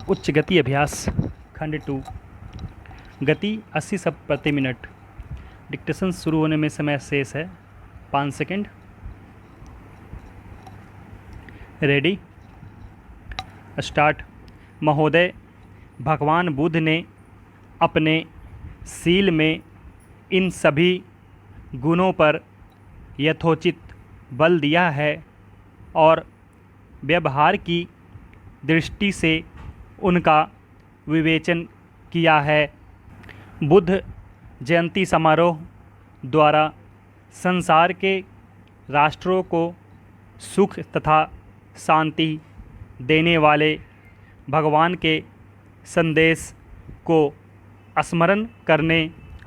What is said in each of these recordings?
उच्च गति अभ्यास खंड 2। गति 80 शब्द प्रति मिनट। डिक्टेशन शुरू होने में समय शेष है 5 सेकंड। Ready, start. महोदय, भगवान बुद्ध ने अपने शील में इन सभी गुणों पर यथोचित बल दिया है और व्यवहार की दृष्टि से उनका विवेचन किया है। बुद्ध जयंती समारोह द्वारा संसार के राष्ट्रों को सुख तथा शांति देने वाले भगवान के संदेश को स्मरण करने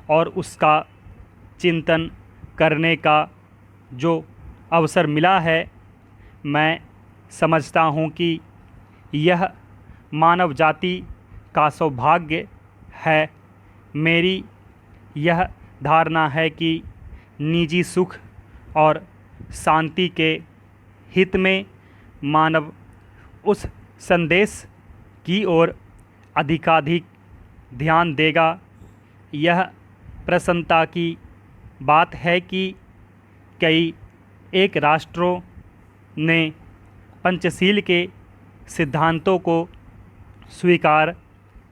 और उसका चिंतन करने का जो अवसर मिला है, मैं समझता हूँ कि यह मानव जाति का सौभाग्य है। मेरी यह धारणा है कि निजी सुख और शांति के हित में मानव उस संदेश की ओर अधिकाधिक ध्यान देगा। यह प्रसन्नता की बात है कि कई एक राष्ट्रों ने पंचशील के सिद्धांतों को स्वीकार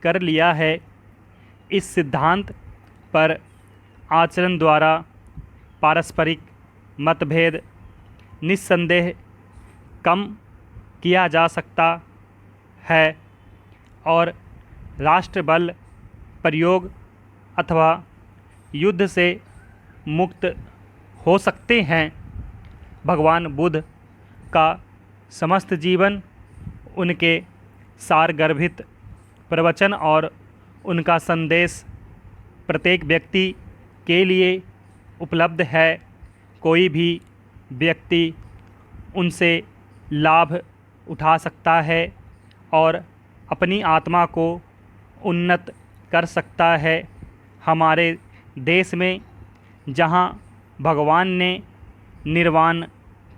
कर लिया है। इस सिद्धांत पर आचरण द्वारा पारस्परिक मतभेद निस्संदेह कम किया जा सकता है और राष्ट्र बल प्रयोग अथवा युद्ध से मुक्त हो सकते हैं। भगवान बुद्ध का समस्त जीवन, उनके सारगर्भित प्रवचन और उनका संदेश प्रत्येक व्यक्ति के लिए उपलब्ध है। कोई भी व्यक्ति उनसे लाभ उठा सकता है और अपनी आत्मा को उन्नत कर सकता है। हमारे देश में जहाँ भगवान ने निर्वाण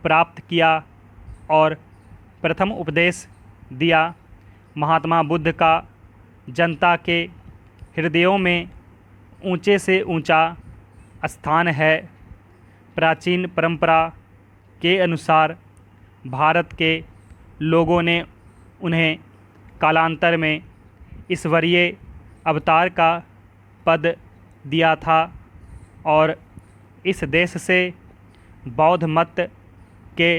प्राप्त किया और प्रथम उपदेश दिया, महात्मा बुद्ध का जनता के हृदयों में ऊंचे से ऊंचा स्थान है। प्राचीन परंपरा के अनुसार भारत के लोगों ने उन्हें कालांतर में ईश्वरीय अवतार का पद दिया था और इस देश से बौद्ध मत के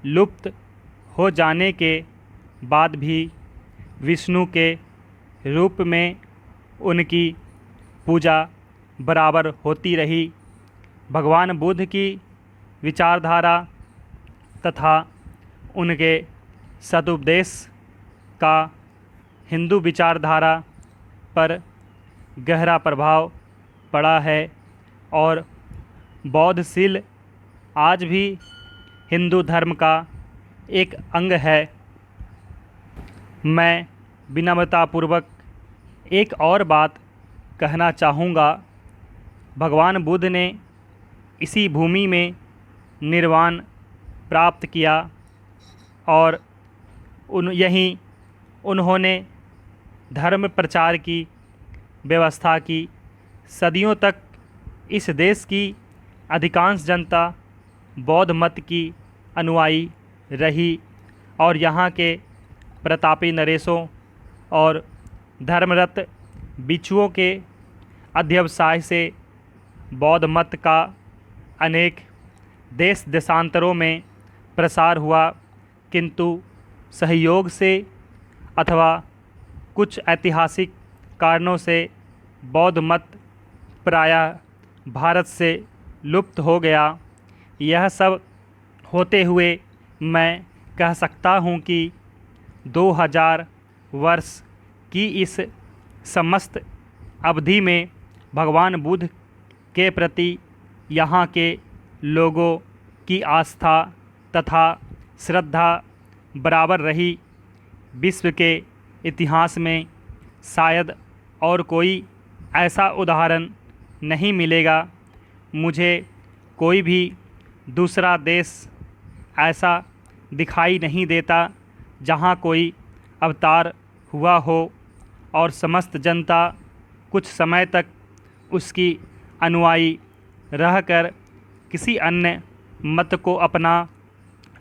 लुप्त हो जाने के बाद भी विष्णु के रूप में उनकी पूजा बराबर होती रही। भगवान बुद्ध की विचारधारा तथा उनके सदुपदेश का हिंदू विचारधारा पर गहरा प्रभाव पड़ा है और बौद्धशील आज भी हिंदू धर्म का एक अंग है। मैं विनम्रतापूर्वक एक और बात कहना चाहूँगा। भगवान बुद्ध ने इसी भूमि में निर्वाण प्राप्त किया और यहीं उन्होंने धर्म प्रचार की व्यवस्था की। सदियों तक इस देश की अधिकांश जनता बौद्ध मत की अनुयायी रही और यहाँ के प्रतापी नरेशों और धर्मरत भिक्षुओं के अध्यवसाय से बौद्ध मत का अनेक देश देशांतरों में प्रसार हुआ, किंतु सहयोग से अथवा कुछ ऐतिहासिक कारणों से बौद्ध मत प्रायः भारत से लुप्त हो गया। यह सब होते हुए मैं कह सकता हूँ कि 2000 वर्ष की इस समस्त अवधि में भगवान बुद्ध के प्रति यहाँ के लोगों की आस्था तथा श्रद्धा बराबर रही। विश्व के इतिहास में शायद और कोई ऐसा उदाहरण नहीं मिलेगा। मुझे कोई भी दूसरा देश ऐसा दिखाई नहीं देता जहाँ कोई अवतार हुआ हो और समस्त जनता कुछ समय तक उसकी अनुयायी रहकर किसी अन्य मत को अपना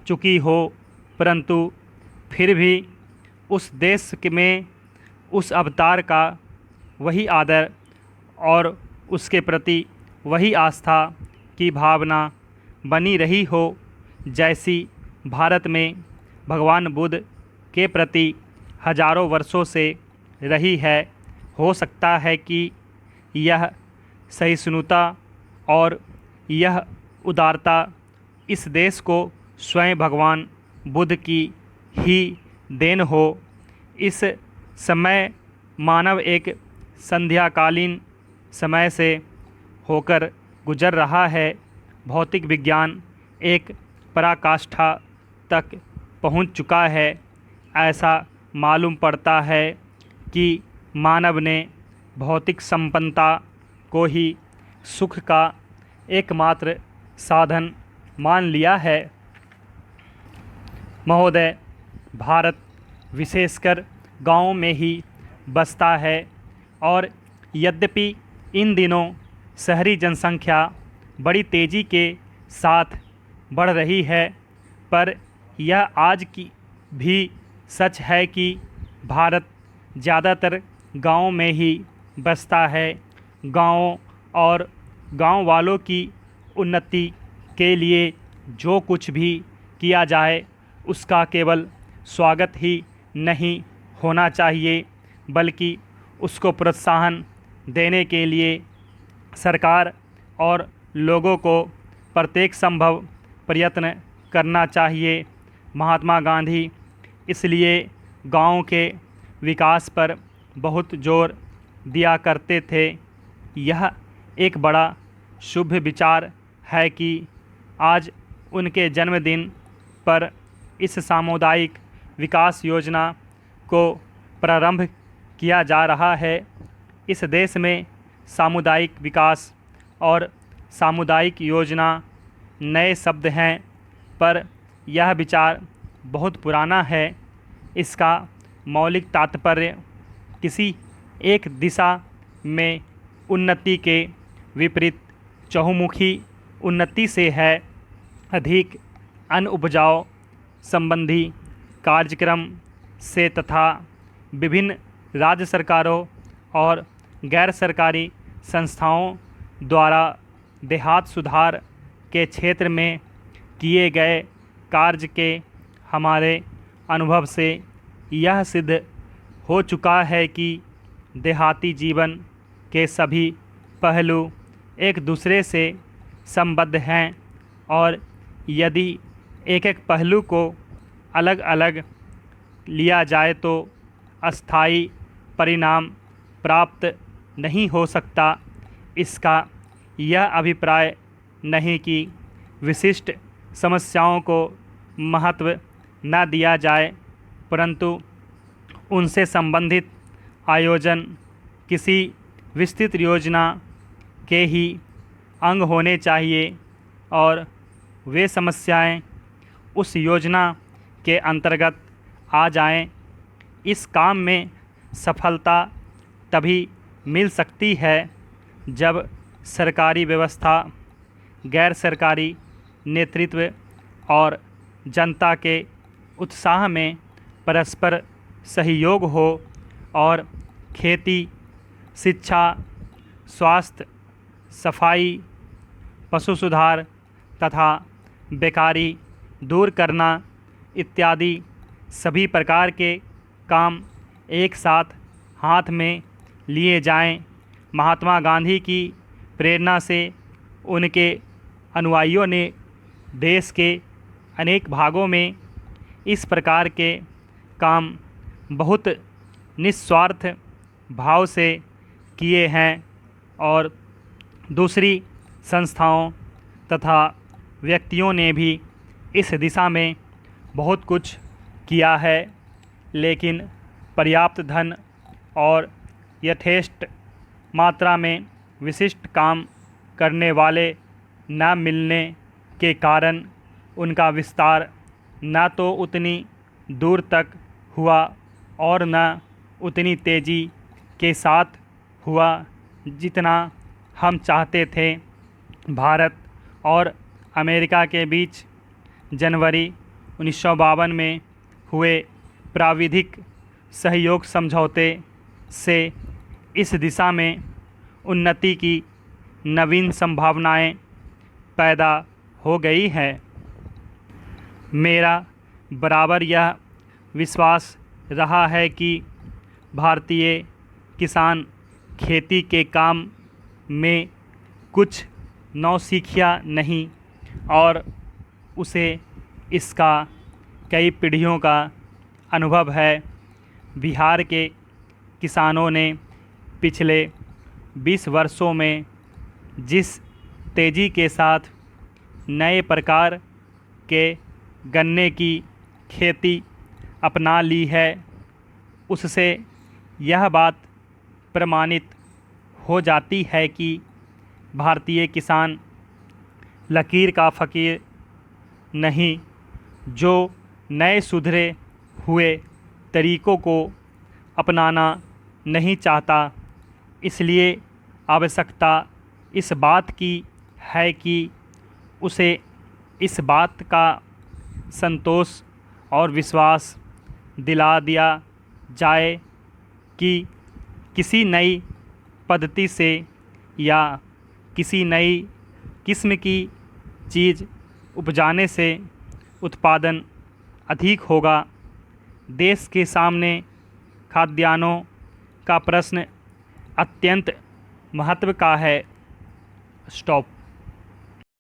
चुकी हो, परंतु फिर भी उस देश में उस अवतार का वही आदर और उसके प्रति वही आस्था की भावना बनी रही हो जैसी भारत में भगवान बुद्ध के प्रति हजारों वर्षों से रही है। हो सकता है कि यह सहिष्णुता और यह उदारता इस देश को स्वयं भगवान बुद्ध की ही देन हो। इस समय मानव एक संध्याकालीन समय से होकर गुजर रहा है। भौतिक विज्ञान एक पराकाष्ठा तक पहुंच चुका है। ऐसा मालूम पड़ता है कि मानव ने भौतिक संपन्नता को ही सुख का एकमात्र साधन मान लिया है। महोदय, भारत विशेषकर गाँव में ही बसता है और यद्यपि इन दिनों शहरी जनसंख्या बड़ी तेज़ी के साथ बढ़ रही है, पर यह आज की भी सच है कि भारत ज़्यादातर गाँव में ही बसता है। गाँव और गाँव वालों की उन्नति के लिए जो कुछ भी किया जाए उसका केवल स्वागत ही नहीं होना चाहिए, बल्कि उसको प्रोत्साहन देने के लिए सरकार और लोगों को प्रत्येक संभव प्रयत्न करना चाहिए। महात्मा गांधी इसलिए गांव के विकास पर बहुत जोर दिया करते थे। यह एक बड़ा शुभ विचार है कि आज उनके जन्मदिन पर इस सामुदायिक विकास योजना को प्रारंभ किया जा रहा है। इस देश में सामुदायिक विकास और सामुदायिक योजना नए शब्द हैं, पर यह विचार बहुत पुराना है। इसका मौलिक तात्पर्य किसी एक दिशा में उन्नति के विपरीत चहुमुखी उन्नति से है। अधिक अन्न उपजाऊ संबंधी कार्यक्रम से तथा विभिन्न राज्य सरकारों और गैर सरकारी संस्थाओं द्वारा देहात सुधार के क्षेत्र में किए गए कार्य के हमारे अनुभव से यह सिद्ध हो चुका है कि देहाती जीवन के सभी पहलू एक दूसरे से संबद्ध हैं और यदि एक एक पहलू को अलग अलग लिया जाए तो अस्थायी परिणाम प्राप्त नहीं हो सकता। इसका यह अभिप्राय नहीं कि विशिष्ट समस्याओं को महत्व न दिया जाए, परंतु उनसे संबंधित आयोजन किसी विस्तृत योजना के ही अंग होने चाहिए और वे समस्याएं उस योजना के अंतर्गत आ जाएं। इस काम में सफलता तभी मिल सकती है जब सरकारी व्यवस्था, गैर सरकारी नेतृत्व और जनता के उत्साह में परस्पर सहयोग हो और खेती, शिक्षा, स्वास्थ्य, सफाई, पशु सुधार तथा बेकारी दूर करना इत्यादि सभी प्रकार के काम एक साथ हाथ में लिए जाएं। महात्मा गांधी की प्रेरणा से उनके अनुयायियों ने देश के अनेक भागों में इस प्रकार के काम बहुत निस्वार्थ भाव से किए हैं और दूसरी संस्थाओं तथा व्यक्तियों ने भी इस दिशा में बहुत कुछ किया है, लेकिन पर्याप्त धन और यथेष्ट मात्रा में विशिष्ट काम करने वाले न मिलने के कारण उनका विस्तार न तो उतनी दूर तक हुआ और न उतनी तेज़ी के साथ हुआ जितना हम चाहते थे। भारत और अमेरिका के बीच जनवरी 1952 में हुए प्राविधिक सहयोग समझौते से इस दिशा में उन्नति की नवीन संभावनाएं पैदा हो गई है। मेरा बराबर यह विश्वास रहा है कि भारतीय किसान खेती के काम में कुछ नौसिखिया नहीं और उसे इसका कई पीढ़ियों का अनुभव है। बिहार के किसानों ने पिछले 20 वर्षों में जिस तेज़ी के साथ नए प्रकार के गन्ने की खेती अपना ली है, उससे यह बात प्रमाणित हो जाती है कि भारतीय किसान लकीर का फ़कीर नहीं, जो नए सुधरे हुए तरीक़ों को अपनाना नहीं चाहता। इसलिए आवश्यकता इस बात की है कि उसे इस बात का संतोष और विश्वास दिला दिया जाए कि किसी नई पद्धति से या किसी नई किस्म की चीज़ उपजाने से उत्पादन अधिक होगा। देश के सामने खाद्यान्नों का प्रश्न अत्यंत महत्व का है। स्टॉप।